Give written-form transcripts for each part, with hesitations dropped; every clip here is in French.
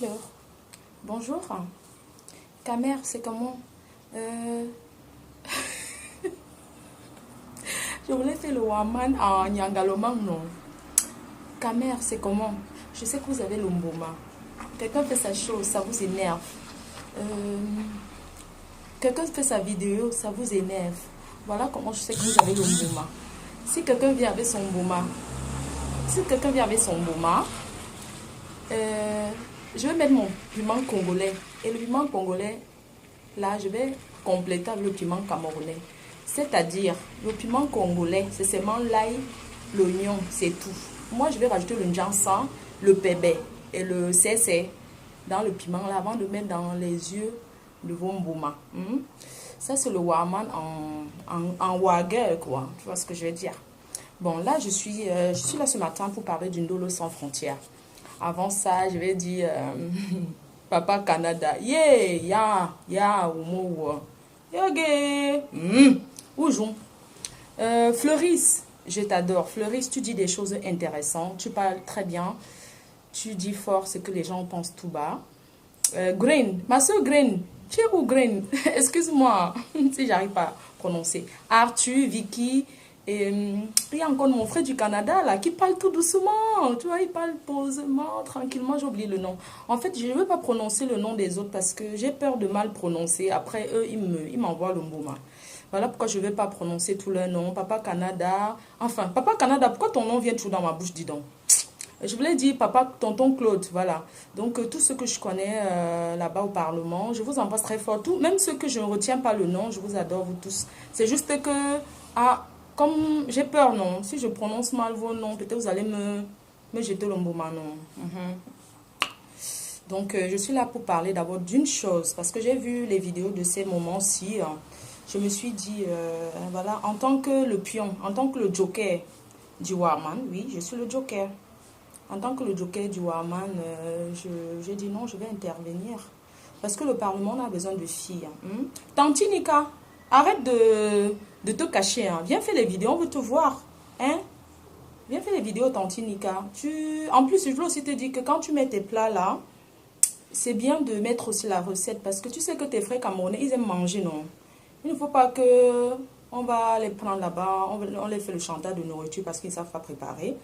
Alors, bonjour. Camer, c'est comment? Je voulais faire le Waman en Nyangalomang, non. Camer, c'est comment? Je sais que vous avez le mboma. Quelqu'un fait sa chose, ça vous énerve. Quelqu'un fait sa vidéo, ça vous énerve. Voilà comment je sais que vous avez le mboma. Si quelqu'un vient avec son mboma, je vais mettre mon piment congolais. Et le piment congolais, là, je vais compléter avec le piment camerounais. C'est-à-dire, le piment congolais, c'est seulement l'ail, l'oignon, c'est tout. Moi, je vais rajouter le njansan, le pébé et le cessé dans le piment là, avant de mettre dans les yeux de vos mboma. Ça, c'est le waman en waguer, quoi. Tu vois ce que je veux dire? Bon, là, je suis là ce matin pour parler d'une Ndolo sans frontières. Avant ça, je vais dire Papa Canada. Yeah, ya, umo, yoge. Oujou. Fleuris, je t'adore. Fleuris, tu dis des choses intéressantes. Tu parles très bien. Tu dis fort ce que les gens pensent tout bas. Green, ma soeur Green. Tu es où Green? Excuse-moi si j'arrive pas à prononcer. Arthur, Vicky. Et il y a encore mon frère du Canada là qui parle tout doucement, tu vois, il parle posément, tranquillement, j'ai oublié le nom. En fait, je ne veux pas prononcer le nom des autres parce que j'ai peur de mal prononcer. Après, eux, ils m'envoient le mboma. Voilà pourquoi je ne vais pas prononcer tout leur nom. Papa Canada, enfin, Papa Canada, pourquoi ton nom vient tout dans ma bouche, dis donc? Je voulais dire Papa, tonton Claude, voilà. Donc, tous ceux que je connais là-bas au Parlement, je vous embrasse très fort. Même ceux que je ne retiens pas le nom, je vous adore, vous tous. C'est juste que, comme j'ai peur, non. Si je prononce mal vos noms, peut-être vous allez me jeter le mboma, non. Donc, je suis là pour parler d'abord d'une chose. Parce que j'ai vu les vidéos de ces moments-ci. Je me suis dit, voilà, en tant que le pion, en tant que le joker du Warman, oui, je suis le joker. En tant que le joker du Warman, j'ai dit non, je vais intervenir. Parce que le Parlement a besoin de filles. Tanti Nika, arrête de te cacher. Viens faire les vidéos, on veut te voir. Viens faire les vidéos, Tanti Nika. En plus, je veux aussi te dire que quand tu mets tes plats là, c'est bien de mettre aussi la recette. Parce que tu sais que tes frères camerounais, ils aiment manger, non? Il ne faut pas que on va les prendre là-bas, on les fait le chantage de nourriture parce qu'ils ne savent pas préparer.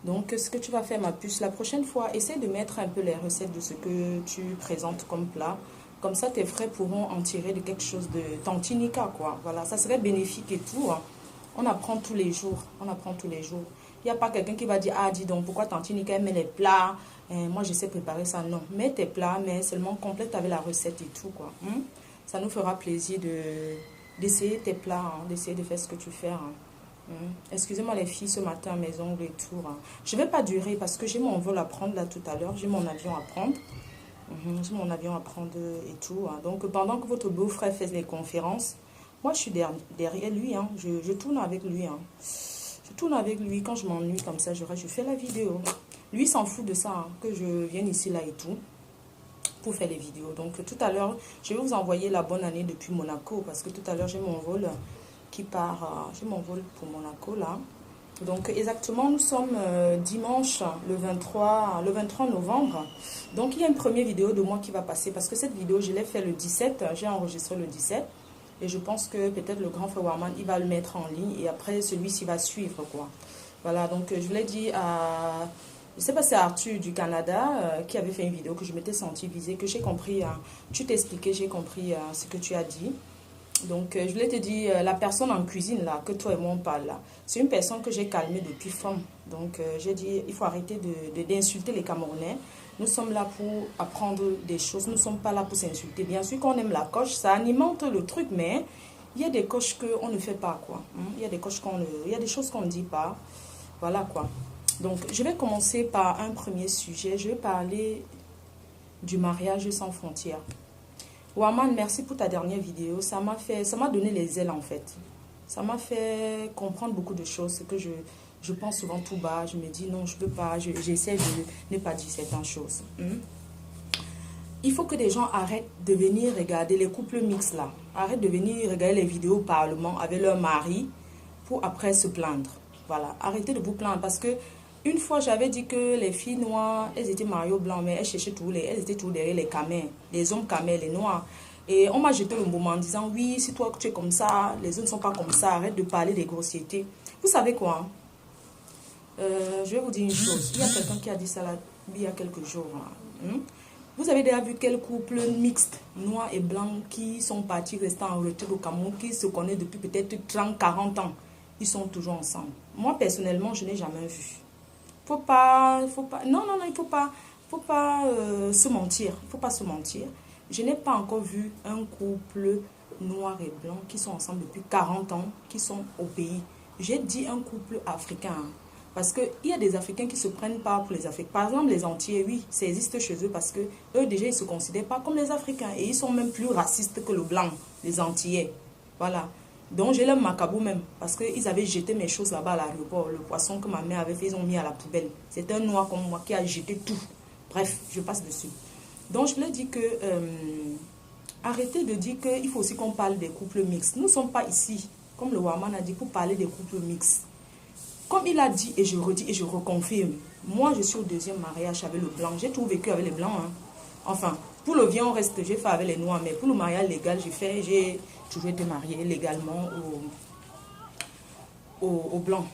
Donc, ce que tu vas faire, ma puce, la prochaine fois, essaie de mettre un peu les recettes de ce que tu présentes comme plat. Comme ça, tes frères pourront en tirer de quelque chose de tantinica, quoi. Voilà, ça serait bénéfique et tout. On apprend tous les jours. On apprend tous les jours. Il n'y a pas quelqu'un qui va dire, ah, dis donc, pourquoi tantinica met les plats? Moi, je sais préparer ça. Non, mets tes plats, mais seulement complète avec la recette et tout, quoi. Ça nous fera plaisir d'essayer tes plats, d'essayer de faire ce que tu fais. Excusez-moi les filles, ce matin, mes ongles et tout. Je ne vais pas durer parce que j'ai mon vol à prendre là tout à l'heure. J'ai mon avion à prendre. J'ai mon avion à prendre et tout. Donc, pendant que votre beau-frère fait les conférences, moi, je suis derrière lui. Je tourne avec lui. Je tourne avec lui. Quand je m'ennuie comme ça, je fais la vidéo. Lui, s'en fout de ça, que je vienne ici, là et tout, pour faire les vidéos. Donc, tout à l'heure, je vais vous envoyer la bonne année depuis Monaco parce que tout à l'heure, j'ai mon vol qui part, j'ai mon vol pour Monaco là. Donc exactement, nous sommes dimanche le 23 novembre. Donc il y a une première vidéo de moi qui va passer parce que cette vidéo, je l'ai fait le 17, j'ai enregistré le 17. Et je pense que peut-être le grand frère Warman, il va le mettre en ligne et après celui-ci va suivre, quoi. Voilà, donc je l'ai dit à... Je sais pas, c'est Arthur du Canada qui avait fait une vidéo que je m'étais senti visée, que j'ai compris, tu t'expliquais, j'ai compris ce que tu as dit. Donc, je voulais te dire, la personne en cuisine, là, que toi et moi, on parle, là, c'est une personne que j'ai calmée depuis femme. Donc, j'ai dit, il faut arrêter d'insulter les Camerounais. Nous sommes là pour apprendre des choses. Nous ne sommes pas là pour s'insulter. Bien sûr qu'on aime la coche, ça alimente le truc, mais il y a des coches qu'on ne fait pas, quoi. Il y a des coches il y a des choses qu'on ne dit pas. Voilà, quoi. Donc, je vais commencer par un premier sujet. Je vais parler du mariage sans frontières. Waman, merci pour ta dernière vidéo. Ça m'a donné les ailes en fait. Ça m'a fait comprendre beaucoup de choses. Ce que je pense souvent tout bas. Je me dis non, je peux pas. J'essaie de ne pas dire certaines choses. Il faut que des gens arrêtent de venir regarder les couples mixtes là. Arrêtent de venir regarder les vidéos au Parlement avec leur mari pour après se plaindre. Voilà. Arrêtez de vous plaindre parce que Une fois, j'avais dit que les filles noires, elles étaient mariées aux blancs, mais elles cherchaient elles étaient toujours derrière les camels, les hommes camels, les noirs. Et on m'a jeté le moment en disant, oui, si toi tu es comme ça, les autres ne sont pas comme ça, arrête de parler des grossièretés. Vous savez quoi? Je vais vous dire une chose. Il y a quelqu'un qui a dit ça là, il y a quelques jours. Hein. Vous avez déjà vu quel couple mixte, noir et blanc, qui sont partis rester en retraite au Cameroun, qui se connaissent depuis peut-être 30, 40 ans. Ils sont toujours ensemble. Moi, personnellement, je n'ai jamais vu. Non, non, non, il faut pas se mentir. Il faut pas se mentir. Je n'ai pas encore vu un couple noir et blanc qui sont ensemble depuis 40 ans, qui sont au pays. J'ai dit un couple africain. Hein. Parce qu'il y a des Africains qui se prennent pas pour les Africains. Par exemple, les Antillais, oui, ça existe chez eux parce que eux, déjà, ils ne se considèrent pas comme les Africains. Et ils sont même plus racistes que le blanc, les Antillais. Voilà. Donc, j'ai le macabou même. Parce qu'ils avaient jeté mes choses là-bas à l'aéroport. Le poisson que ma mère avait fait, ils ont mis à la poubelle. C'est un noir comme moi qui a jeté tout. Bref, je passe dessus. Donc, je voulais dire que... arrêtez de dire qu'il faut aussi qu'on parle des couples mixtes. Nous ne sommes pas ici, comme le Waman a dit, pour parler des couples mixtes. Comme il a dit, et je redis et je reconfirme, moi je suis au deuxième mariage avec le blanc. J'ai tout vécu avec les blancs. Hein. Enfin, pour le bien, on reste, j'ai fait avec les noirs, mais pour le mariage légal, j'ai toujours été mariée légalement au blanc.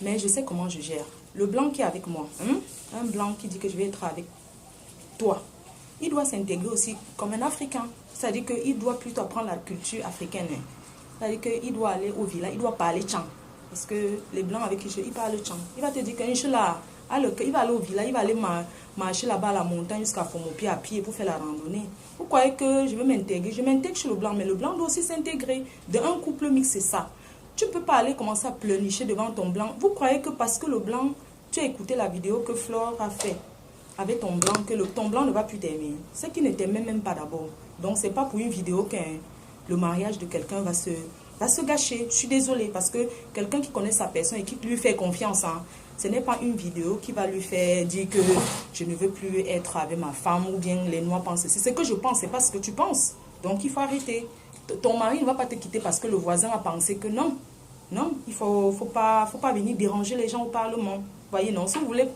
Mais je sais comment je gère. Le blanc qui est avec moi, un blanc qui dit que je vais être avec toi, il doit s'intégrer aussi comme un Africain. C'est-à-dire qu'il doit plutôt apprendre la culture africaine. Hein. C'est-à-dire qu'il doit aller au village, il doit parler tchang. Parce que les blancs avec qui il parle tchang. Il va te dire qu'il va aller au village, il va aller marcher là-bas à la montagne jusqu'à Fomopi à pied pour faire la randonnée. Vous croyez que je vais m'intégrer? Je m'intègre chez le blanc, mais le blanc doit aussi s'intégrer. D'un couple mixte, c'est ça. Tu ne peux pas aller commencer à pleurnicher devant ton blanc. Vous croyez que parce que le blanc, tu as écouté la vidéo que Flore a fait avec ton blanc, que ton blanc ne va plus t'aimer. C'est qu'il ne t'aimait même pas d'abord. Donc, ce n'est pas pour une vidéo que le mariage de quelqu'un va se gâcher. Je suis désolée parce que quelqu'un qui connaît sa personne et qui lui fait confiance, hein, ce n'est pas une vidéo qui va lui faire dire que je ne veux plus être avec ma femme ou bien les noirs pensent. C'est ce que je pense, c'est pas ce que tu penses. Donc, il faut arrêter. Ton mari ne va pas te quitter parce que le voisin a pensé que non. Non, il faut pas venir déranger les gens au Parlement. Vous voyez, non, si vous voulez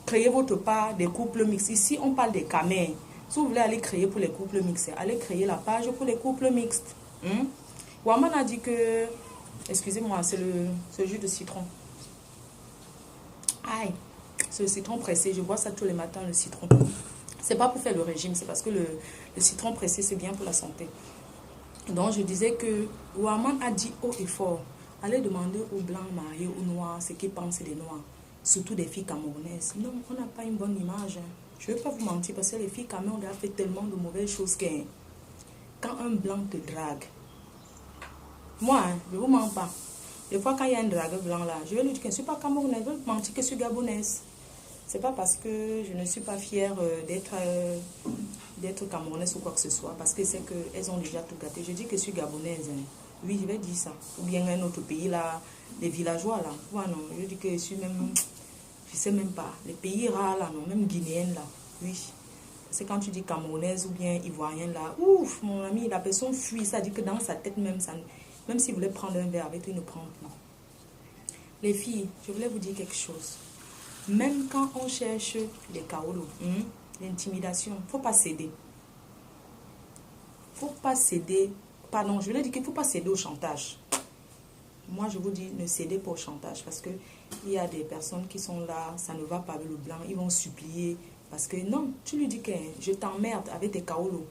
créer votre part des couples mixtes. Ici, on parle des camères. Si vous voulez aller créer pour les couples mixtes, allez créer la page pour les couples mixtes. Waman a dit que... Excusez-moi, c'est le jus de citron. Aïe, c'est le citron pressé. Je bois ça tous les matins, le citron. C'est pas pour faire le régime, c'est parce que le citron pressé, c'est bien pour la santé. Donc, je disais que Waman a dit haut et fort, allez demander aux blancs mariés, aux noirs, ce qu'ils pensent des noirs. Surtout des filles camerounaises. Non, on n'a pas une bonne image. Hein. Je ne vais pas vous mentir parce que les filles camerounaises ont fait tellement de mauvaises choses que quand un blanc te drague, moi, hein, je ne vous mens pas. Des fois, quand il y a un drague blanc là, je vais lui dire que je ne suis pas camerounaise, je vais lui mentir que je suis gabonaise. Ce n'est pas parce que je ne suis pas fière d'être camerounaise ou quoi que ce soit, parce que c'est qu'elles ont déjà tout gâté. Je dis que je suis gabonaise. Hein. Oui, je vais dire ça. Ou bien un autre pays là, les villageois là. Ouais, non, je dis que je suis même... Je sais même pas. Les pays rares là, non, même guinéennes là. Oui. C'est quand tu dis camerounaise ou bien ivoirienne là. Ouf, mon ami, la personne fuit. Ça dit que dans sa tête même, même s'il voulait prendre un verre avec toi, il ne prend plus. Les filles, je voulais vous dire quelque chose. Même quand on cherche les kaolos, l'intimidation, il ne faut pas céder. Il ne faut pas céder. Pardon, je voulais dire qu'il ne faut pas céder au chantage. Moi, je vous dis, ne cédez pas au chantage parce qu'il y a des personnes qui sont là, ça ne va pas avec le blanc, ils vont supplier. Parce que non, tu lui dis que je t'emmerde avec tes kaolos.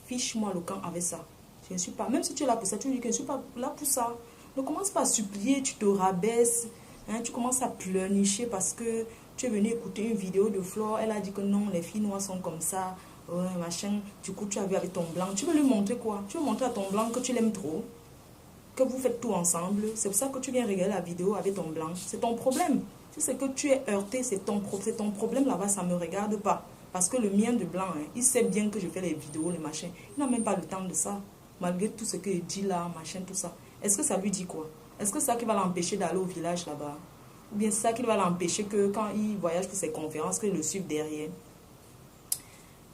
Fiche-moi le camp avec ça. Je ne suis pas, même si tu es là pour ça, tu lui dis que je ne suis pas là pour ça. Ne commence pas à supplier, tu te rabaisses, hein, tu commences à pleurnicher parce que tu es venu écouter une vidéo de Flore, elle a dit que non, les filles noires sont comme ça, ouais, machin. Du coup, tu as vu avec ton blanc. Tu veux lui montrer quoi? Tu veux montrer à ton blanc que tu l'aimes trop? Que vous faites tout ensemble, c'est pour ça que tu viens regarder la vidéo avec ton blanc. C'est ton problème. Si c'est que tu es heurté, c'est ton problème là-bas, ça ne me regarde pas. Parce que le mien de blanc, hein, il sait bien que je fais les vidéos, les machins. Il n'a même pas le temps de ça. Malgré tout ce qu'il dit là, machin, tout ça. Est-ce que ça lui dit quoi? Est-ce que c'est ça qui va l'empêcher d'aller au village là-bas? Ou bien c'est ça qui va l'empêcher que quand il voyage pour ses conférences, qu'il le suive derrière?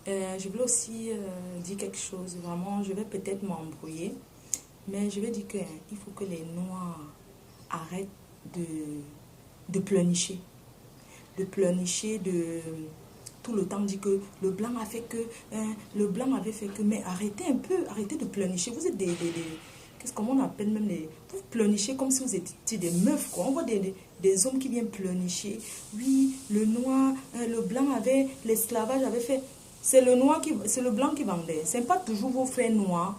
Je voulais aussi dire quelque chose. Vraiment, je vais peut-être m'embrouiller. Mais je vais dire qu'il faut que les Noirs arrêtent de pleurnicher. de pleurnicher, de tout le temps dit que le blanc a fait que, le blanc avait fait que, mais arrêtez un peu, arrêtez de pleurnicher. Vous êtes qu'est-ce qu'on appelle même les... Vous pleurnichez comme si vous étiez des meufs, quoi. On voit des hommes qui viennent pleurnicher. Oui, le noir, le blanc avait, l'esclavage avait fait. C'est le blanc qui vendait. Ce n'est pas toujours vos frères noirs.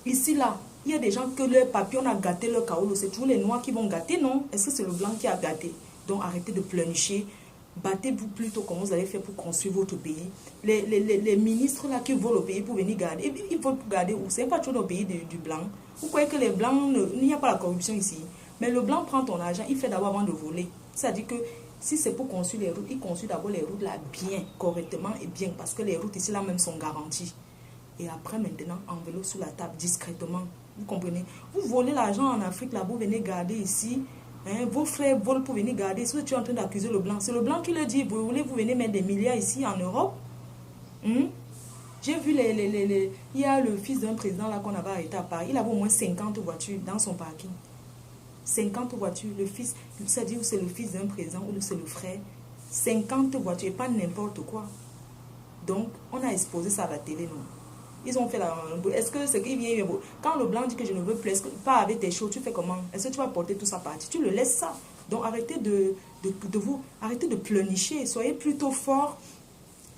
Ici, là, il y a des gens que leur papillon a gâté leur kaolo. C'est toujours les noirs qui vont gâter, non? Est-ce que c'est le blanc qui a gâté? Donc, arrêtez de pleurnicher. Battez-vous plutôt comme vous avez fait pour construire votre pays. Les ministres là qui volent au pays pour venir garder, ils volent pour garder où? C'est pas toujours au pays du blanc. Vous croyez que les blancs, il n'y a pas la corruption ici. Mais le blanc prend ton argent, il fait d'abord avant de voler. C'est-à-dire que si c'est pour construire les routes, il construit d'abord les routes là bien, correctement et bien. Parce que les routes ici là même sont garanties. Et après maintenant, enveloppe sous la table, discrètement. Vous comprenez? Vous volez l'argent en Afrique là, vous venez garder ici. Hein, vos frères volent pour venir garder. Si tu es en train d'accuser le blanc, c'est le blanc qui le dit. Vous voulez, vous venez mettre des milliards ici en Europe. J'ai vu il y a le fils d'un président là qu'on avait arrêté à Paris. Il avait au moins 50 voitures dans son parking. 50 voitures. Le fils, c'est-à-dire c'est le fils d'un président ou c'est le frère. 50 voitures, pas n'importe quoi. Donc, on a exposé ça à la télé, non? Ils ont fait la... Est-ce que c'est qu'il vient... Quand le blanc dit que je ne veux plus, pas avec tes choses, tu fais comment? Est-ce que tu vas porter tout ça parti? Tu le laisses ça. Donc, arrêtez arrêtez de pleurnicher. Soyez plutôt fort.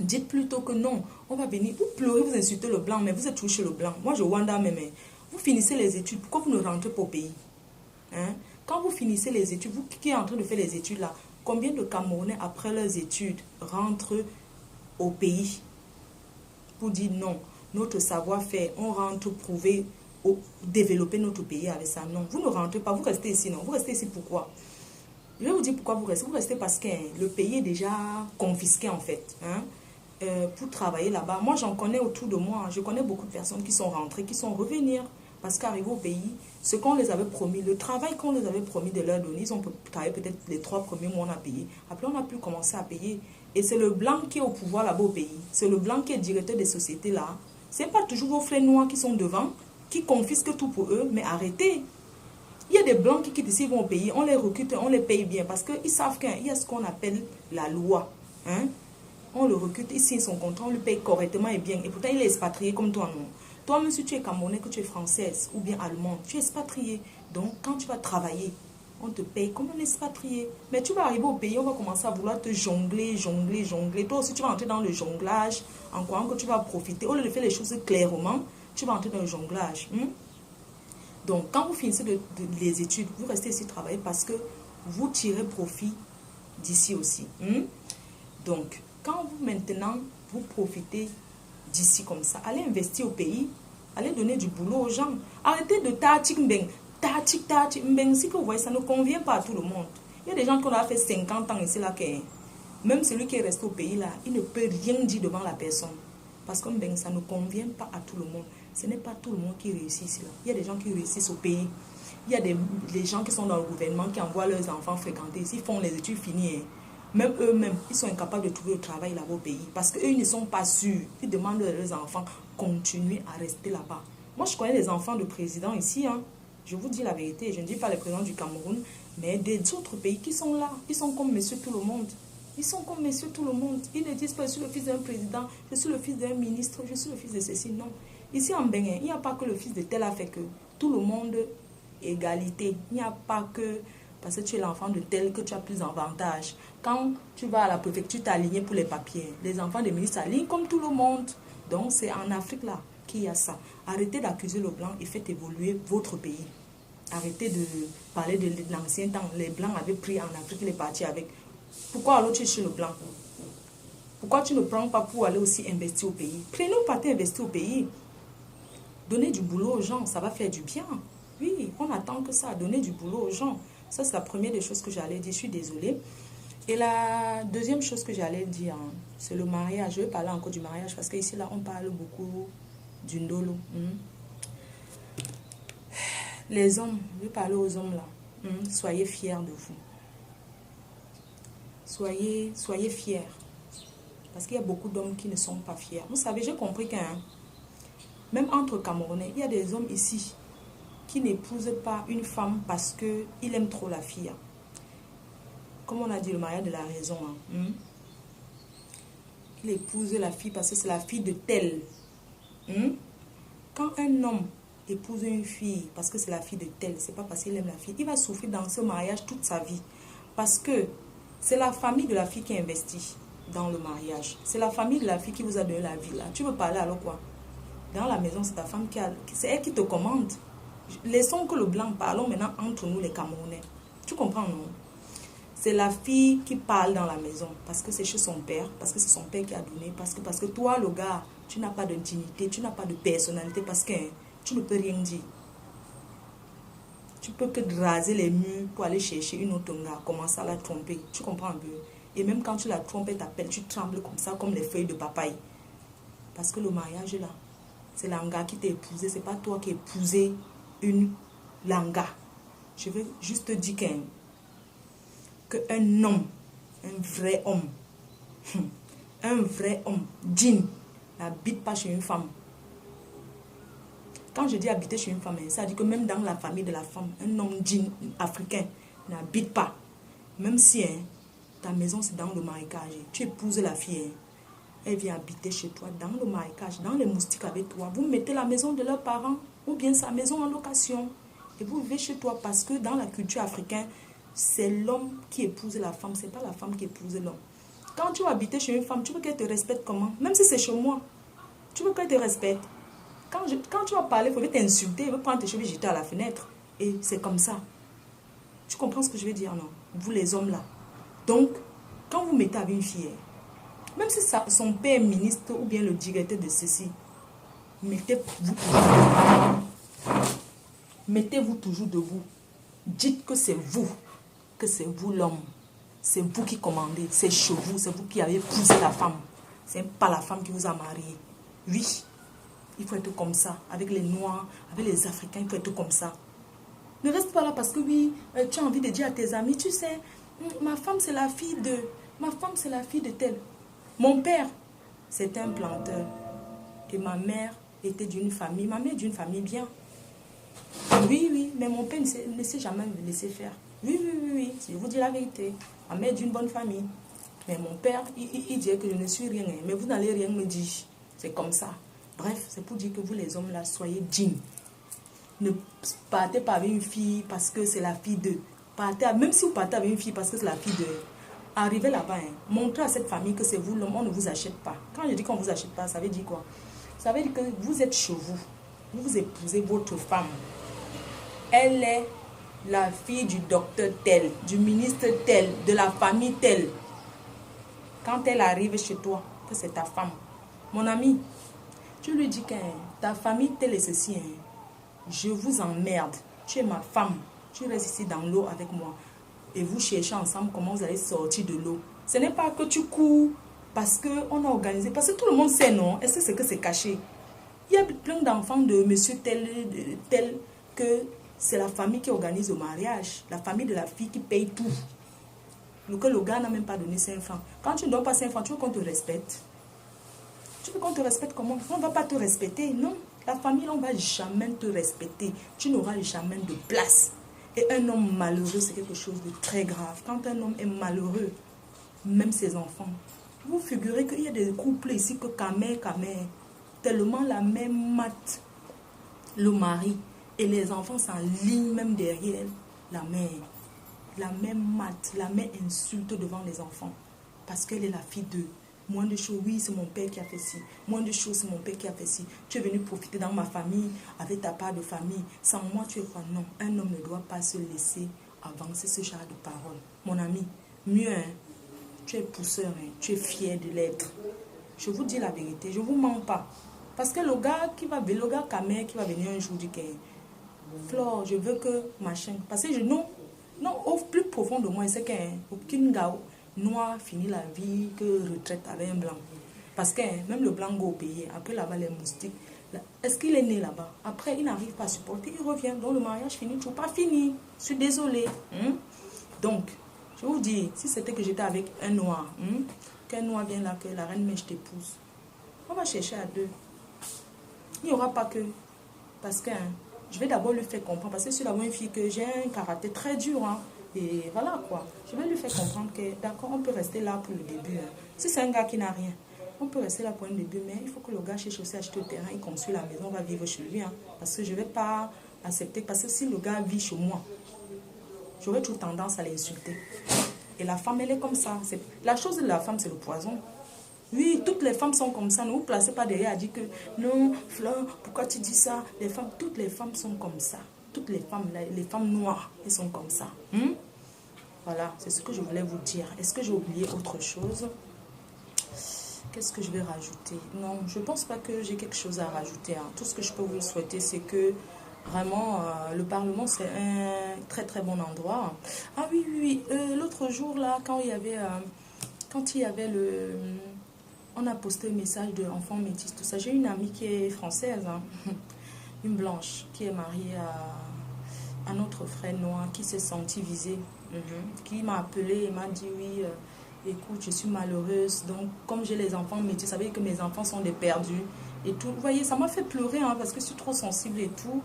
Dites plutôt que non. On va venir... Vous pleurez, vous insultez le blanc, mais vous êtes toujours chez le blanc. Moi, je wonder même. Vous finissez les études. Pourquoi vous ne rentrez pas au pays? Hein? Quand vous finissez les études, vous qui êtes en train de faire les études là, combien de Camerounais, après leurs études, rentrent au pays pour dire non? Notre savoir-faire, on rentre prouver, développer notre pays avec ça. Non, vous ne rentrez pas, vous restez ici. Non, vous restez ici pourquoi? Je vais vous dire pourquoi vous restez. Vous restez parce que le pays est déjà confisqué en fait. Hein? Pour travailler là-bas. Moi, j'en connais autour de moi. Je connais beaucoup de personnes qui sont rentrées, qui sont revenues. Parce qu'arrivés au pays, ce qu'on les avait promis, le travail qu'on les avait promis de leur donner, ils ont travaillé peut-être les 3 premiers mois, on a payé. Après, on a pu commencer à payer. Et c'est le blanc qui est au pouvoir là-bas au pays. C'est le blanc qui est directeur des sociétés là. Ce n'est pas toujours vos frères noirs qui sont devant, qui confisquent tout pour eux, mais arrêtez. Il y a des blancs qui quittent ici, ils vont au pays, on les recrute, on les paye bien, parce qu'ils savent qu'il y a ce qu'on appelle la loi. Hein? On le recrute, il signe son contrat, on le paye correctement et bien. Et pourtant, il est expatrié comme toi, non? Toi-même, si tu es camerounais, que tu es française ou bien allemande, tu es expatrié. Donc, quand tu vas travailler, on te paye comme un expatrié. Mais tu vas arriver au pays, on va commencer à vouloir te jongler. Toi aussi, tu vas entrer dans le jonglage en croyant que tu vas profiter. Au lieu de faire les choses clairement, tu vas entrer dans le jonglage. Donc, quand vous finissez les études, vous restez ici travailler parce que vous tirez profit d'ici aussi. Donc, quand vous maintenant, vous profitez d'ici comme ça, allez investir au pays, allez donner du boulot aux gens. Arrêtez de tatik mbeng. Si que vous voyez, ça ne convient pas à tout le monde. Il y a des gens qui ont fait 50 ans ici, là, même celui qui est resté au pays, là, il ne peut rien dire devant la personne. Parce que mbeng, ça ne convient pas à tout le monde. Ce n'est pas tout le monde qui réussit ici, là. Il y a des gens qui réussissent au pays. Il y a des gens qui sont dans le gouvernement, qui envoient leurs enfants fréquenter. S'ils font les études finies, même eux-mêmes, ils sont incapables de trouver le travail là-bas au pays. Parce qu'eux, ils ne sont pas sûrs. Ils demandent à leurs enfants continuer à rester là-bas. Moi, je connais des enfants de présidents ici, hein. Je vous dis la vérité, je ne dis pas les présidents du Cameroun, mais des autres pays qui sont là. Ils sont comme monsieur tout le monde. Ils sont comme monsieur tout le monde. Ils ne disent pas, je suis le fils d'un président, je suis le fils d'un ministre, je suis le fils de ceci. Non. Ici en Bénin, il n'y a pas que le fils de tel a fait que. Tout le monde, égalité. Il n'y a pas que parce que tu es l'enfant de tel que tu as plus d'avantages. Quand tu vas à la préfecture, tu es aligné pour les papiers. Les enfants des ministres s'alignent comme tout le monde. Donc c'est en Afrique là qu'il y a ça. Arrêtez d'accuser le blanc et faites évoluer votre pays. Arrêtez de parler de l'ancien temps. Les blancs avaient pris en Afrique les partis avec. Pourquoi alors tu es chez le blanc? Pourquoi tu ne prends pas pour aller aussi investir au pays? Prenez un parti investir au pays. Donnez du boulot aux gens, ça va faire du bien. Oui, on attend que ça, donner du boulot aux gens. Ça, c'est la première des choses que j'allais dire. Je suis désolée. Et la deuxième chose que j'allais dire, c'est le mariage. Je vais parler encore du mariage parce qu'ici, là, on parle beaucoup du ndolo. Les hommes, je vais parler aux hommes, là. Soyez fiers de vous. Soyez fiers. Parce qu'il y a beaucoup d'hommes qui ne sont pas fiers. Vous savez, j'ai compris qu'un... Même entre Camerounais, il y a des hommes ici qui n'épousent pas une femme parce qu'il aime trop la fille. comme on a dit, le mariage de la raison. Il épouse la fille parce que c'est la fille de tel. Quand un homme épouse une fille parce que c'est la fille de tel, c'est pas parce qu'il aime la fille, il va souffrir dans ce mariage toute sa vie. Parce que c'est la famille de la fille qui investit dans le mariage. C'est la famille de la fille qui vous a donné la vie là. Tu veux parler alors quoi? Dans la maison, c'est ta femme c'est elle qui te commande. Laissons que le blanc, parlons maintenant entre nous les Camerounais. Tu comprends, non? C'est la fille qui parle dans la maison parce que c'est chez son père, parce que c'est son père qui a donné, parce que toi, le gars, tu n'as pas de dignité, tu n'as pas de personnalité, parce que tu ne peux rien dire. Tu peux que raser les murs pour aller chercher une autre gars, commencer à la tromper. Tu comprends un peu? Et même quand tu la trompes, elle t'appelle, tu trembles comme ça, comme les feuilles de papaye. Parce que le mariage là, c'est l'anga qui t'a épousé, c'est pas toi qui as épousé une langa. Je veux juste te dire qu'un homme, un vrai homme, digne, n'habite pas chez une femme. Quand je dis habiter chez une femme, ça dit que même dans la famille de la femme, un homme digne africain n'habite pas. Même si ta maison c'est dans le marécage, tu épouses la fille, elle vient habiter chez toi dans le marécage, dans les moustiques avec toi. Vous mettez la maison de leurs parents ou bien sa maison en location et vous vivez chez toi parce que dans la culture africaine, c'est l'homme qui épouse la femme, c'est pas la femme qui épouse l'homme. Quand tu vas habiter chez une femme, tu veux qu'elle te respecte comment? Même si c'est chez moi, tu veux qu'elle te respecte. Quand tu vas parler, il faut t'insulter, il faut prendre tes cheveux et jeter à la fenêtre. Et c'est comme ça. Tu comprends ce que je veux dire, non? Vous les hommes là. Donc, quand vous mettez avec une fille, même si son père est ministre ou bien le directeur de ceci, mettez-vous toujours debout. Dites que c'est vous l'homme. C'est vous qui commandez, c'est chez vous, c'est vous qui avez épousé la femme. C'est pas la femme qui vous a marié. Oui, il faut être comme ça. Avec les Noirs, avec les Africains, il faut être comme ça. Ne reste pas là parce que oui, tu as envie de dire à tes amis, tu sais, ma femme c'est la fille de tel. Mon père, c'est un planteur. Et ma mère était d'une famille, bien. Oui, mais mon père ne s'est jamais laissé faire. Oui, je vous dis la vérité. Ma mère est d'une bonne famille. Mais mon père, il dit que je ne suis rien. Mais vous n'allez rien me dire. C'est comme ça. Bref, c'est pour dire que vous les hommes là, soyez dignes. Ne partez pas avec une fille parce que c'est la fille de. Même si vous partez avec une fille parce que c'est la fille de. Arrivez là-bas, montrez à cette famille que c'est vous l'homme, on ne vous achète pas. Quand je dis qu'on ne vous achète pas, ça veut dire quoi? Ça veut dire que vous êtes chez vous. Vous épousez votre femme. Elle est la fille du docteur tel, du ministre tel, de la famille tel. Quand elle arrive chez toi, que c'est ta femme. Mon ami, tu lui dis que ta famille telle et ceci, je vous emmerde. Tu es ma femme. Tu restes ici dans l'eau avec moi. Et vous cherchez ensemble comment vous allez sortir de l'eau. Ce n'est pas que tu cours parce qu'on a organisé. Parce que tout le monde sait, non? Est-ce que c'est caché? Il y a plein d'enfants de monsieur tel que c'est la famille qui organise le mariage. La famille de la fille qui paye tout. Que le gars n'a même pas donné 5 francs. Quand tu ne donnes pas 5 francs, tu veux qu'on te respecte? Tu veux qu'on te respecte comment? On ne va pas te respecter, non. La famille, on ne va jamais te respecter. Tu n'auras jamais de place. Et un homme malheureux, c'est quelque chose de très grave. Quand un homme est malheureux, même ses enfants, vous figurez qu'il y a des couples ici que camé, tellement la même mate, le mari, et les enfants s'enlignent même derrière la mère. La même mate, la même insulte devant les enfants. Parce qu'elle est la fille de moins de choses. Oui, c'est mon père qui a fait ci. Moins de choses, c'est mon père qui a fait ci. Tu es venu profiter dans ma famille, avec ta part de famille. Sans moi, tu es quoi? Non, un homme ne doit pas se laisser avancer ce genre de paroles. Mon ami, mieux, tu es pousseur, tu es fier de l'être. Je vous dis la vérité, je ne vous mens pas. Parce que le gars Kamer qui va venir un jour dire que Flore, je veux que machin. Parce que non, au plus profond de moi, c'est qu'aucune gars noir finit la vie que retraite avec un blanc. Parce que même le blanc go payer, après là-bas les moustiques, est-ce qu'il est né là-bas? Après, il n'arrive pas à supporter, il revient. Donc le mariage finit, toujours pas fini. Je suis désolée. Donc, je vous dis, si c'était que j'étais avec un noir, qu'un noir vient là, que la reine mèche t'épouse, on va chercher à deux. Il n'y aura pas que. Parce que je vais d'abord lui faire comprendre. Parce que je suis d'abord une fille que j'ai un caractère très dur. Et voilà quoi. Je vais lui faire comprendre que d'accord, on peut rester là pour le début. Hein. Si c'est un gars qui n'a rien, on peut rester là pour un début, mais il faut que le gars cherche aussi à acheter le terrain, il construit la maison, on va vivre chez lui. Hein. Parce que je ne vais pas accepter, parce que si le gars vit chez moi, j'aurais toujours tendance à l'insulter. Et la femme, elle est comme ça. La chose de la femme, c'est le poison. Oui, toutes les femmes sont comme ça. Ne vous placez pas derrière à dire que non, Fleur, pourquoi tu dis ça? Les femmes, toutes les femmes sont comme ça. Toutes les femmes noires, elles sont comme ça. Voilà, c'est ce que je voulais vous dire. Est-ce que j'ai oublié autre chose? Qu'est-ce que je vais rajouter? Non, je ne pense pas que j'ai quelque chose à rajouter. Hein. Tout ce que je peux vous souhaiter, c'est que vraiment, le Parlement, c'est un très très bon endroit. Ah oui, oui, oui. L'autre jour, là, quand il y avait le... On a posté un message de enfants métis, tout ça. J'ai une amie qui est française, hein, une blanche, qui est mariée à notre frère noir, qui s'est sentie visée, qui m'a appelé et m'a dit oui, écoute, je suis malheureuse. Donc, comme j'ai les enfants métis, ça veut dire que mes enfants sont des perdus et tout. Vous voyez, ça m'a fait pleurer, hein, parce que je suis trop sensible et tout.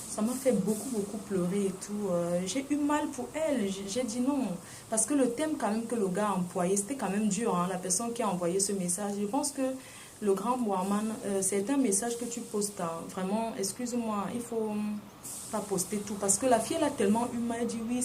Ça m'a fait beaucoup, beaucoup pleurer et tout. J'ai eu mal pour elle. J'ai dit non. Parce que le thème quand même que le gars a employé, c'était quand même dur. Hein, la personne qui a envoyé ce message. Je pense que le grand Mohamed, c'est un message que tu postes. Hein. Vraiment, excuse-moi, il faut pas poster tout. Parce que la fille, elle a tellement eu mal. Elle dit oui.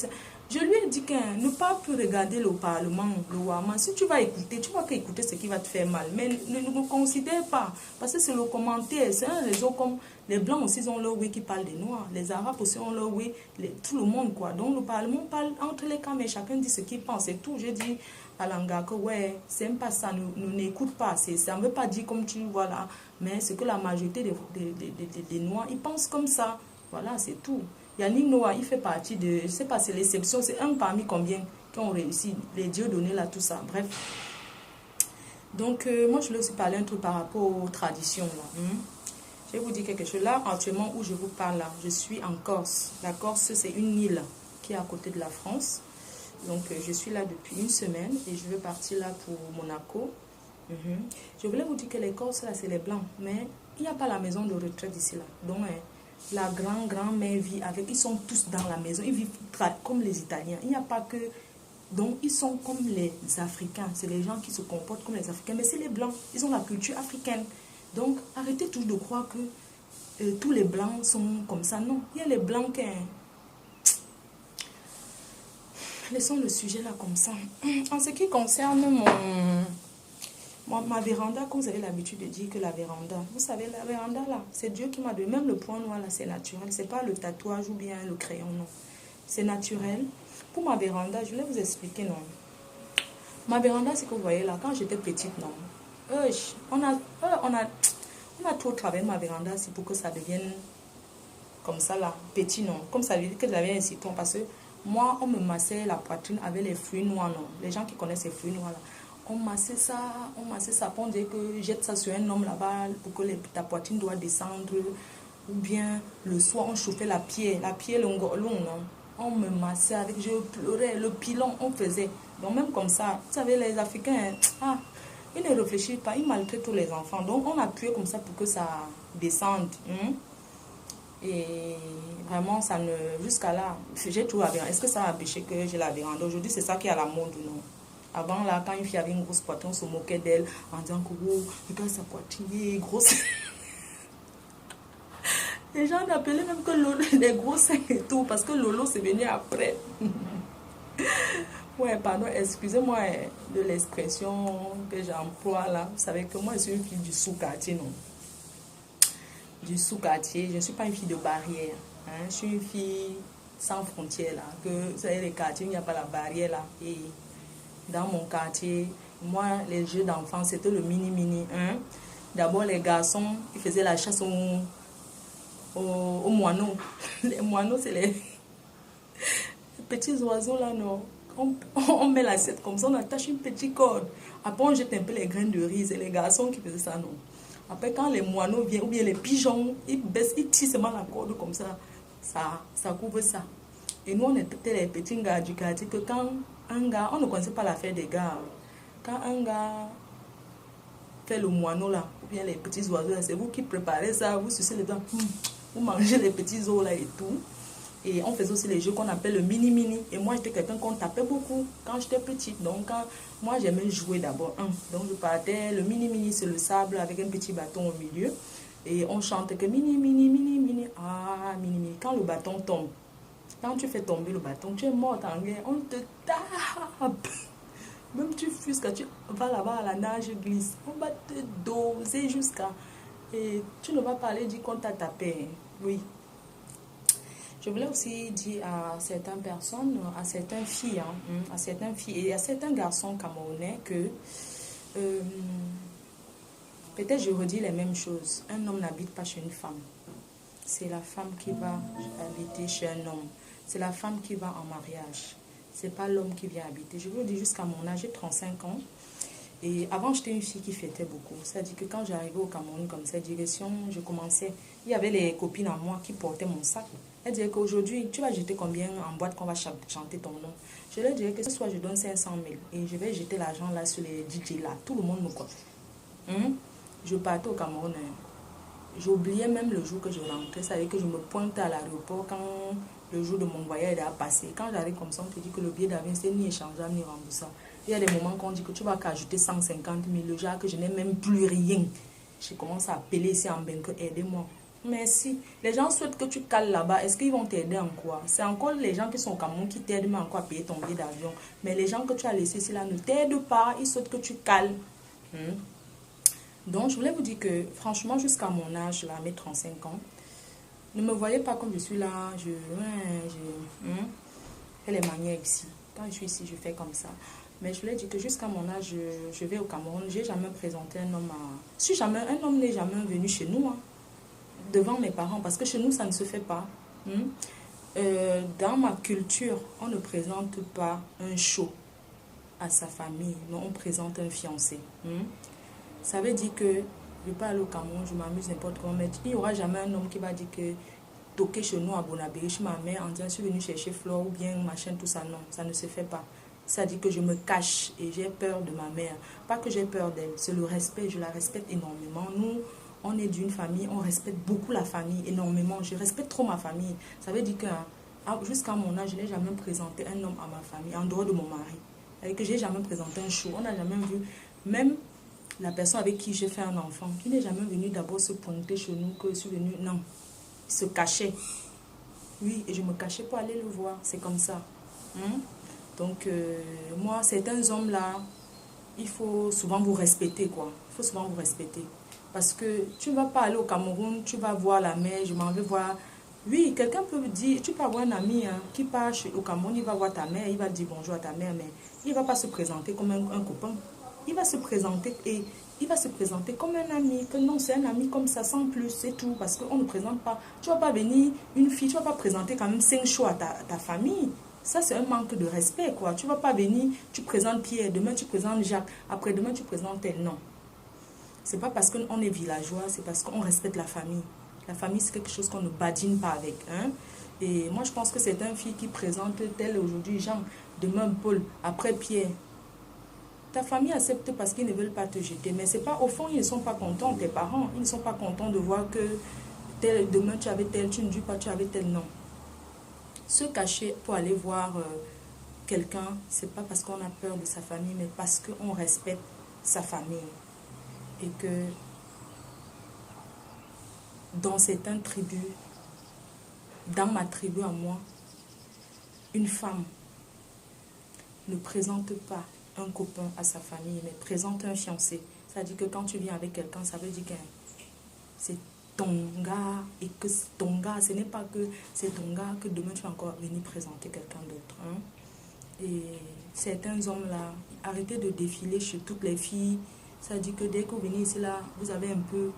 Je lui ai dit qu'elle ne pas plus regarder le Parlement, le Mohamed. Si tu vas écouter, tu vas qu'écouter ce qui va te faire mal. Mais ne considère pas. Parce que c'est le commentaire. C'est un réseau comme... Les Blancs aussi ont leur oui qui parlent des Noirs. Les Arabes aussi ont leur oui. Tout le monde, quoi. Donc, le Parlement parle entre les camps, mais chacun dit ce qu'il pense et tout. J'ai dit à Langa que, ouais, c'est pas ça. Nous n'écoute pas. Ça ne veut pas dire comme tu vois là. Mais c'est que la majorité des Noirs, ils pensent comme ça. Voilà, c'est tout. Yannick Noah, il fait partie de... Je ne sais pas, c'est l'exception. C'est un parmi combien qui ont réussi. Les dieux donnés là, tout ça. Bref. Donc, moi, je voulais aussi parler un truc par rapport aux traditions, là. Je vais vous dire quelque chose. Là, actuellement, où je vous parle, là, je suis en Corse. La Corse, c'est une île qui est à côté de la France. Donc, je suis là depuis une semaine et je vais partir là pour Monaco. Je voulais vous dire que les Corses, là, c'est les Blancs. Mais il n'y a pas la maison de retraite ici, là. Donc, la grand-mère vit avec... Ils sont tous dans la maison. Ils vivent comme les Italiens. Il n'y a pas que... Donc, ils sont comme les Africains. C'est les gens qui se comportent comme les Africains. Mais c'est les Blancs. Ils ont la culture africaine. Donc, arrêtez toujours de croire que tous les Blancs sont comme ça. Non, il y a les Blancs qui... Laissons le sujet là comme ça. En ce qui concerne ma véranda, comme vous avez l'habitude de dire que la véranda, vous savez, la véranda là, c'est Dieu qui m'a donné. Même le point noir là, c'est naturel. C'est pas le tatouage ou bien le crayon, non. C'est naturel. Pour ma véranda, je vais vous expliquer, non. Ma véranda, c'est que vous voyez là, quand j'étais petite, non. On a trop travaillé ma véranda, c'est pour que ça devienne comme ça là, petit, non. Comme ça veut dire que j'avais un citron, parce que moi, on me massait la poitrine avec les fruits noirs, non. Les gens qui connaissent les fruits noirs là, on massait ça pour dire que jette ça sur un homme là-bas pour que ta poitrine doit descendre. Ou bien le soir, on chauffait la pierre, long, non. On me massait avec, je pleurais, le pilon, on faisait. Donc même comme ça, vous savez, les Africains, ils ne réfléchissent pas, ils maltraitent tous les enfants. Donc on appuyait comme ça pour que ça descende. Et vraiment, ça ne... Jusqu'à là, j'ai tout la véranda. Est-ce que ça a empêché que j'ai la véranda? Aujourd'hui, c'est ça qui est à la mode, non? Avant, là, quand une fille avait une grosse poitrine, on se moquait d'elle en disant que, oh, regarde sa poitrine, elle est grosse. Les gens n'appelaient même que Lolo, les gros seins et tout, parce que Lolo, c'est venu après. Ouais, pardon, excusez-moi de l'expression que j'emploie là. Vous savez que moi, je suis une fille du sous-quartier, non? Du sous-quartier, je ne suis pas une fille de barrière. Hein? Je suis une fille sans frontières, là. Que, vous savez, les quartiers, il n'y a pas la barrière, là. Et dans mon quartier, moi, les jeux d'enfants, c'était le mini-mini. Hein? D'abord, les garçons, ils faisaient la chasse aux moineaux. Les moineaux, c'est les petits oiseaux là, non. On met l'assiette comme ça, on attache une petite corde. Après, on jette un peu les graines de riz. C'est les garçons qui faisaient ça, non. Après, quand les moineaux viennent, ou bien les pigeons, ils baissent, ils tirent seulement la corde comme ça. Ça couvre ça. Et nous, on était les petits gars du quartier que quand un gars, on ne connaissait pas l'affaire des gars. Quand un gars fait le moineau là, ou bien les petits oiseaux là, c'est vous qui préparez ça, vous sucez les dents. Vous mangez les petits os là et tout. Et on faisait aussi les jeux qu'on appelle le mini-mini. Et moi, j'étais quelqu'un qu'on tapait beaucoup quand j'étais petite. Donc, moi, j'aimais jouer d'abord. Donc, je partais. Le mini-mini, c'est le sable avec un petit bâton au milieu. Et on chante que mini-mini, mini-mini. Ah, mini-mini. Quand le bâton tombe, quand tu fais tomber le bâton, tu es morte en guerre. On te tape. Même tu fuses quand tu vas là-bas à la nage glisse. On va te doser jusqu'à... Et tu ne vas pas aller dire qu'on t'a tapé. Oui. Je voulais aussi dire à certaines personnes, à certaines filles, à certaines filles et à certains garçons camerounais que peut-être je redis les mêmes choses. Un homme n'habite pas chez une femme. C'est la femme qui va habiter chez un homme. C'est la femme qui va en mariage. C'est pas l'homme qui vient habiter. Je vous le dis jusqu'à mon âge, j'ai 35 ans. Et avant, j'étais une fille qui fêtait beaucoup. C'est-à-dire que quand j'arrivais au Cameroun comme cette direction, je commençais. Il y avait les copines à moi qui portaient mon sac. Elles disaient qu'aujourd'hui, tu vas jeter combien en boîte qu'on va chanter ton nom. Je leur dirais que ce soir, je donne 500 000. Et je vais jeter l'argent là sur les DJ là. Tout le monde me connaît. Je partais au Cameroun. J'oubliais même le jour que je rentrais. C'est-à-dire que je me pointais à l'aéroport quand le jour de mon voyage a passé. Quand j'arrive comme ça, on te dit que le billet d'avion, c'est ni échangeable ni remboursable. Il y a des moments qu'on dit que tu vas qu'ajouter 150 000. Le genre que je n'ai même plus rien. Je commence à appeler ici en Benque, aidez-moi. Merci. Les gens souhaitent que tu cales là-bas. Est-ce qu'ils vont t'aider en quoi? C'est encore les gens qui sont au Cameroun qui t'aident mais encore à payer ton billet d'avion. Mais les gens que tu as laissés ici là ne t'aident pas. Ils souhaitent que tu cales. Donc, je voulais vous dire que, franchement, jusqu'à mon âge, là, mes 35 ans, ne me voyez pas comme je suis là. Je fais les manières ici. Quand je suis ici, je fais comme ça. Mais je voulais dire que jusqu'à mon âge, je vais au Cameroun. Je n'ai jamais présenté un homme à... Si jamais, un homme n'est jamais venu chez nous, devant mes parents, parce que chez nous, ça ne se fait pas. Dans ma culture, on ne présente pas un chaud à sa famille, mais on présente un fiancé. Ça veut dire que je vais pas aller au Cameroun, je m'amuse n'importe comment, mais il n'y aura jamais un homme qui va dire que toquer chez nous à Bonabéry, chez ma mère, en disant je suis venu chercher Flore ou bien machin, tout ça. Non, ça ne se fait pas. Ça dit que je me cache et j'ai peur de ma mère. Pas que j'ai peur d'elle, c'est le respect, je la respecte énormément. Nous, on est d'une famille, on respecte beaucoup la famille, énormément. Je respecte trop ma famille. Ça veut dire que jusqu'à mon âge, je n'ai jamais présenté un homme à ma famille, en dehors de mon mari. C'est-à-dire que je n'ai jamais présenté un chou. On n'a jamais vu, même la personne avec qui j'ai fait un enfant, qui n'est jamais venu d'abord se pointer chez nous, que je suis venue, non. Il se cachait. Oui, et je me cachais pour aller le voir. C'est comme ça. Donc, moi, certains hommes-là, il faut souvent vous respecter, quoi. Il faut souvent vous respecter. Parce que tu ne vas pas aller au Cameroun, tu vas voir la mère, je m'en vais voir. Oui, quelqu'un peut me dire, tu peux avoir un ami qui part au Cameroun, il va voir ta mère, il va dire bonjour à ta mère, mais il ne va pas se présenter comme un copain. Il va se présenter et il va se présenter comme un ami, que non, c'est un ami comme ça, sans plus, c'est tout, parce qu'on ne présente pas. Tu ne vas pas venir, une fille, tu ne vas pas présenter quand même 5 choix à ta famille. Ça, c'est un manque de respect, quoi. Tu ne vas pas venir, tu présentes Pierre, demain tu présentes Jacques, après-demain tu présentes elle. Non. C'est pas parce qu'on est villageois, c'est parce qu'on respecte la famille. La famille, c'est quelque chose qu'on ne badine pas avec. Et moi, je pense que c'est une fille qui présente tel aujourd'hui Jean, demain Paul, après Pierre. Ta famille accepte parce qu'ils ne veulent pas te jeter. Mais c'est pas, au fond, ils ne sont pas contents, tes parents. Ils ne sont pas contents de voir que demain tu avais tel, tu ne dis pas tu avais tel, non. Se cacher pour aller voir quelqu'un, c'est pas parce qu'on a peur de sa famille, mais parce qu'on respecte sa famille. Et que dans certaines tribus, dans ma tribu à moi, une femme ne présente pas un copain à sa famille, mais présente un fiancé. Ça dit que quand tu viens avec quelqu'un, ça veut dire que c'est ton gars, et que ton gars, ce n'est pas que c'est ton gars que demain tu vas encore venir présenter quelqu'un d'autre. Et certains hommes là, arrêtez de défiler chez toutes les filles. Ça dit que dès que vous venez ici là, vous avez un peu,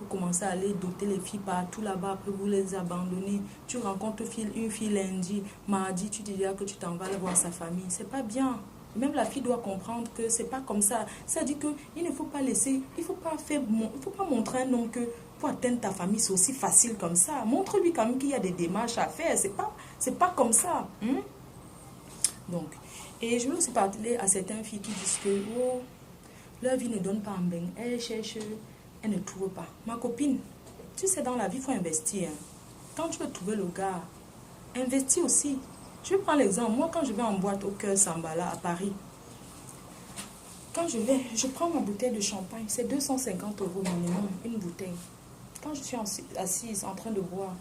vous commencez à aller doter les filles partout là-bas, après vous les abandonnez. Tu rencontres une fille lundi, mardi, tu te dis que tu t'en vas aller voir sa famille. C'est pas bien. Même la fille doit comprendre que c'est pas comme ça. Ça dit que il ne faut pas laisser, il faut pas montrer un homme que pour atteindre ta famille c'est aussi facile comme ça. Montre-lui quand même qu'il y a des démarches à faire. C'est pas comme ça. Donc, et je veux aussi parler à certaines filles qui disent que leur vie ne donne pas en bain. Elles cherchent, elles ne trouvent pas. Ma copine, tu sais, dans la vie, il faut investir. Quand tu veux trouver le gars, investis aussi. Je prends l'exemple. Moi, quand je vais en boîte au Cœur Sambala à Paris, quand je vais, je prends ma bouteille de champagne. C'est 250 € minimum, une bouteille. Quand je suis assise en train de boire,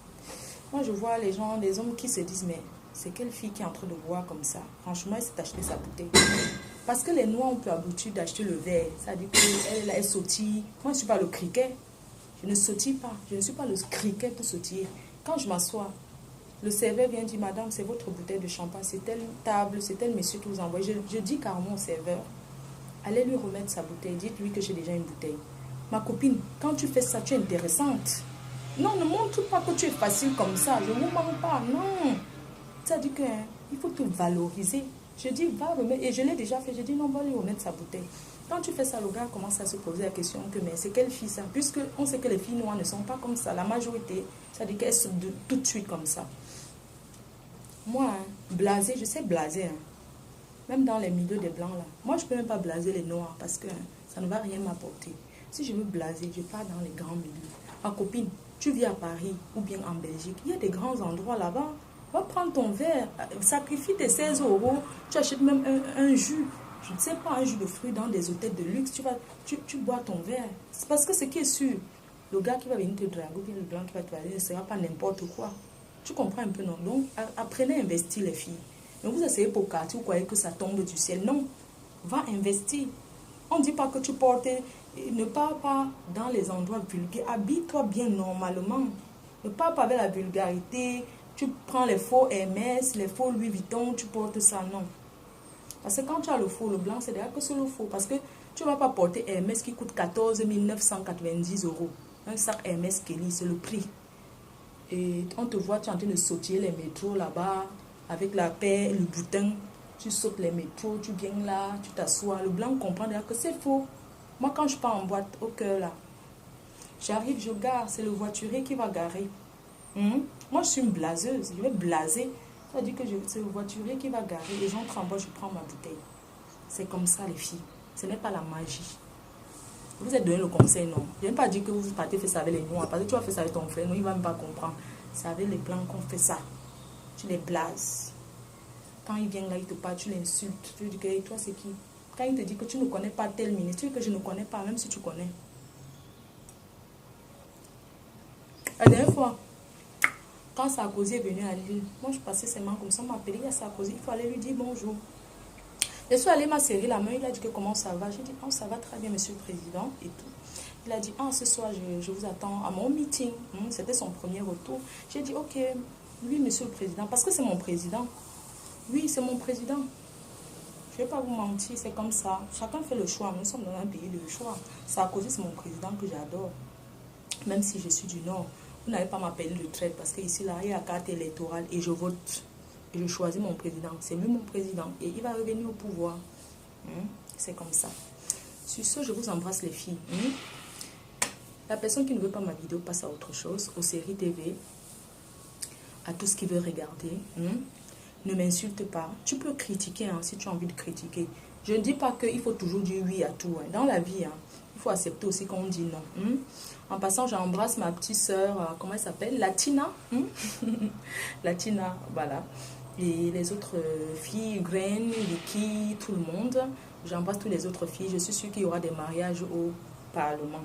moi je vois les gens, les hommes qui se disent, mais c'est quelle fille qui est en train de boire comme ça? Franchement, elle s'est acheté sa bouteille. Parce que les noirs ont pour habitude d'acheter le verre. Ça dit qu'elle sautille. Moi, je ne suis pas le criquet. Je ne sautille pas. Je ne suis pas le criquet pour sautiller. Quand je m'assois, le serveur vient dire, madame, c'est votre bouteille de champagne, c'est telle table, c'est tel monsieur qui vous envoie. Je dis carrément au serveur, allez lui remettre sa bouteille, dites-lui que j'ai déjà une bouteille. Ma copine, quand tu fais ça, tu es intéressante. Non, ne montre pas que tu es facile comme ça. Je ne vous mens pas, non. Ça dit qu'il faut te valoriser. Je dis, va remettre. Et je l'ai déjà fait. Je dis, non, va lui remettre sa bouteille. Quand tu fais ça, le gars commence à se poser la question que, mais c'est quelle fille ça? Puisque on sait que les filles noires ne sont pas comme ça. La majorité, ça dit qu'elles sont tout de suite comme ça. Moi, blaser, je sais blaser. Même dans les milieux des blancs, là. Moi, je ne peux même pas blaser les noirs parce que ça ne va rien m'apporter. Si je veux blaser, je pars dans les grands milieux. Ma copine, tu vis à Paris ou bien en Belgique, il y a des grands endroits là-bas. Va prendre ton verre, sacrifie tes 16 €, tu achètes même un jus, je ne sais pas, un jus de fruits dans des hôtels de luxe, tu bois ton verre. C'est parce que ce qui est sûr, le gars qui va venir te draguer ou bien le blanc qui va te draguer ne sera pas n'importe quoi. Tu comprends un peu, non? Donc, apprenez à investir, les filles. Mais vous essayez pour quartier, vous croyez que ça tombe du ciel. Non, va investir. On ne dit pas que tu portes, ne pars pas dans les endroits vulgaires. Habille-toi bien normalement. Ne pars pas avec la vulgarité. Tu prends les faux Hermès, les faux Louis Vuitton, tu portes ça, non. Parce que quand tu as le faux, le blanc, c'est déjà que c'est le faux. Parce que tu ne vas pas porter Hermès qui coûte 14 990 €. Un sac Hermès Kelly, c'est le prix. Et on te voit, tu es en train de sautiller les métros là-bas, avec la paix, le boutin. Tu sautes les métros, tu viens là, tu t'assois. Le blanc comprend déjà que c'est faux. Moi, quand je pars en boîte au Cœur là, j'arrive, je gare, c'est le voiturier qui va garer. Moi, je suis une blaseuse, je vais blaser. Ça veut dire que c'est le voiturier qui va garer. Les gens tremblent, je prends ma bouteille. C'est comme ça, les filles. Ce n'est pas la magie. Vous êtes donné le conseil, non. Je ne vais pas dire que vous partez faire ça avec les noirs. Parce que tu vas faire ça avec ton frère, non, il ne va même pas comprendre. C'est avec les blancs qu'on fait ça. Tu les blases. Quand il vient là, il te parle, tu l'insultes. Tu lui dis que toi, c'est qui? Quand il te dit que tu ne connais pas tel ministre, tu dis que je ne connais pas, même si tu connais. La dernière fois, quand Sarkozy est venu à Lille, moi je passais seulement comme ça, on m'a appelé à Sarkozy, il faut aller lui dire bonjour. Je suis allée, m'a serré la main, il a dit que comment ça va. J'ai dit, oh, ça va très bien, monsieur le président, et tout. Il a dit, ah, ce soir, je vous attends à mon meeting. C'était son premier retour. J'ai dit, ok, oui, monsieur le président, parce que c'est mon président. Oui, c'est mon président. Je ne vais pas vous mentir, c'est comme ça. Chacun fait le choix. Nous sommes dans un pays de choix. Sarkozy, c'est mon président que j'adore. Même si je suis du Nord. Vous n'allez pas m'appeler de traite parce qu'ici, là, il y a la carte électorale et je vote. Et je choisis mon président. C'est lui mon président. Et il va revenir au pouvoir. C'est comme ça. Sur ce, je vous embrasse les filles. La personne qui ne veut pas ma vidéo passe à autre chose. Aux séries TV. À tout ce qu'il veut regarder. Ne m'insulte pas. Tu peux critiquer si tu as envie de critiquer. Je ne dis pas qu'il faut toujours dire oui à tout. Dans la vie, il faut accepter aussi qu'on dit non. En passant, j'embrasse ma petite soeur, comment elle s'appelle? Latina. Latina, voilà. Et les autres filles, Graine, Vicky, tout le monde. J'embrasse toutes les autres filles. Je suis sûre qu'il y aura des mariages au Parlement.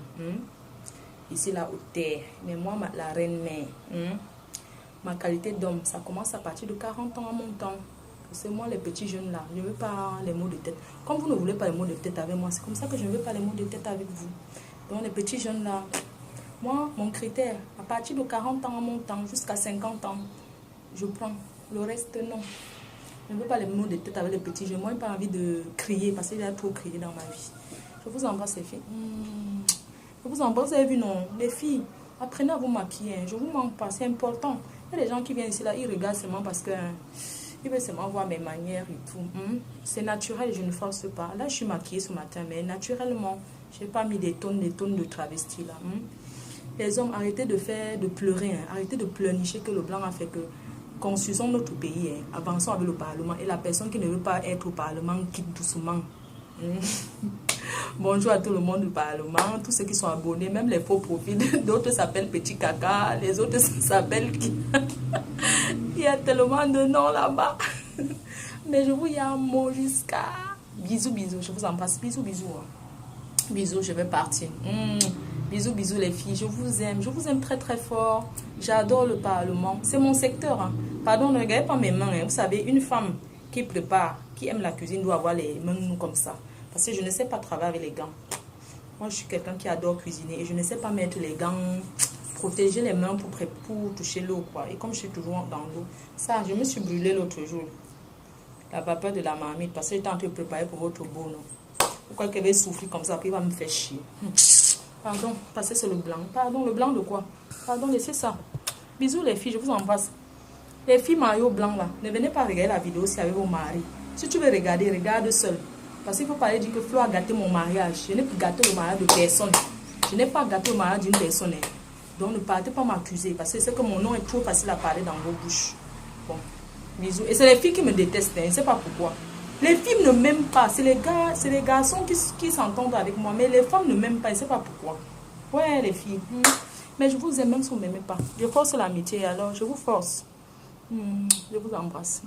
Ici, là, au terre. Mais moi, la reine-mère. Ma qualité d'homme, ça commence à partir de 40 ans à mon temps. C'est moi, les petits jeunes là. Je ne veux pas les mots de tête. Comme vous ne voulez pas les mots de tête avec moi, c'est comme ça que je ne veux pas les mots de tête avec vous. Donc, les petits jeunes là, moi, mon critère, à partir de 40 ans à mon temps, jusqu'à 50 ans, je prends. Le reste, non. Je ne veux pas les mots de tête avec les petits jeunes. Moi, je n'ai pas envie de crier parce qu'il y a trop crié dans ma vie. Je vous embrasse, les filles. Je vous embrasse, vous avez vu, non? Les filles, apprenez à vous maquiller. Je ne vous manque pas, c'est important. Il y a des gens qui viennent ici, là, ils regardent seulement parce que ils veulent seulement voir mes manières et tout. C'est naturel, je ne force pas. Là, je suis maquillée ce matin, mais naturellement, je n'ai pas mis des tonnes de travestis là. Les hommes, arrêtez de pleurer, arrêtez de pleurnicher que le blanc a fait que construisons notre pays, avançons avec le Parlement. Et la personne qui ne veut pas être au Parlement quitte doucement. Bonjour à tout le monde du Parlement, tous ceux qui sont abonnés, même les faux profils. D'autres s'appellent Petit Caca, les autres s'appellent qui. Il y a tellement de noms là-bas. Mais je vous y un mot jusqu'à. Bisous, bisous, je vous embrasse. Bisous, bisous. Bisous, je vais partir. Bisous, bisous les filles, je vous aime très très fort. J'adore le Parlement, c'est mon secteur. Hein. Pardon, ne regardez pas mes mains. Hein. Vous savez, une femme qui prépare, qui aime la cuisine doit avoir les mains comme ça. Parce que je ne sais pas travailler avec les gants. Moi, je suis quelqu'un qui adore cuisiner et je ne sais pas mettre les gants, protéger les mains pour toucher l'eau, quoi. Et comme je suis toujours dans l'eau, ça, je me suis brûlée l'autre jour. La vapeur de la marmite, parce que j'étais en train de préparer pour votre beau, non. Pourquoi qu'elle va souffrir comme ça, puis il va me faire chier. Pardon, parce que c'est le blanc. Pardon, le blanc de quoi? Pardon, laissez ça. Bisous les filles, je vous embrasse. Les filles maillot blanc là, ne venez pas regarder la vidéo si avec vos maris. Si tu veux regarder, regarde seul. Parce qu'il faut pas dire que Flo a gâté mon mariage. Je n'ai pas gâté le mariage de personne. Je n'ai pas gâté le mariage d'une personne. Donc ne partez pas m'accuser. Parce que c'est que mon nom est trop facile à parler dans vos bouches. Bon, bisous. Et c'est les filles qui me détestent. Je ne sais pas pourquoi. Les filles ne m'aiment pas. C'est les garçons qui s'entendent avec moi. Mais les femmes ne m'aiment pas. Je ne sais pas pourquoi. Ouais, les filles. Mais je vous aime même si vous ne m'aimez pas. Je force l'amitié. Alors, je vous force. Je vous embrasse.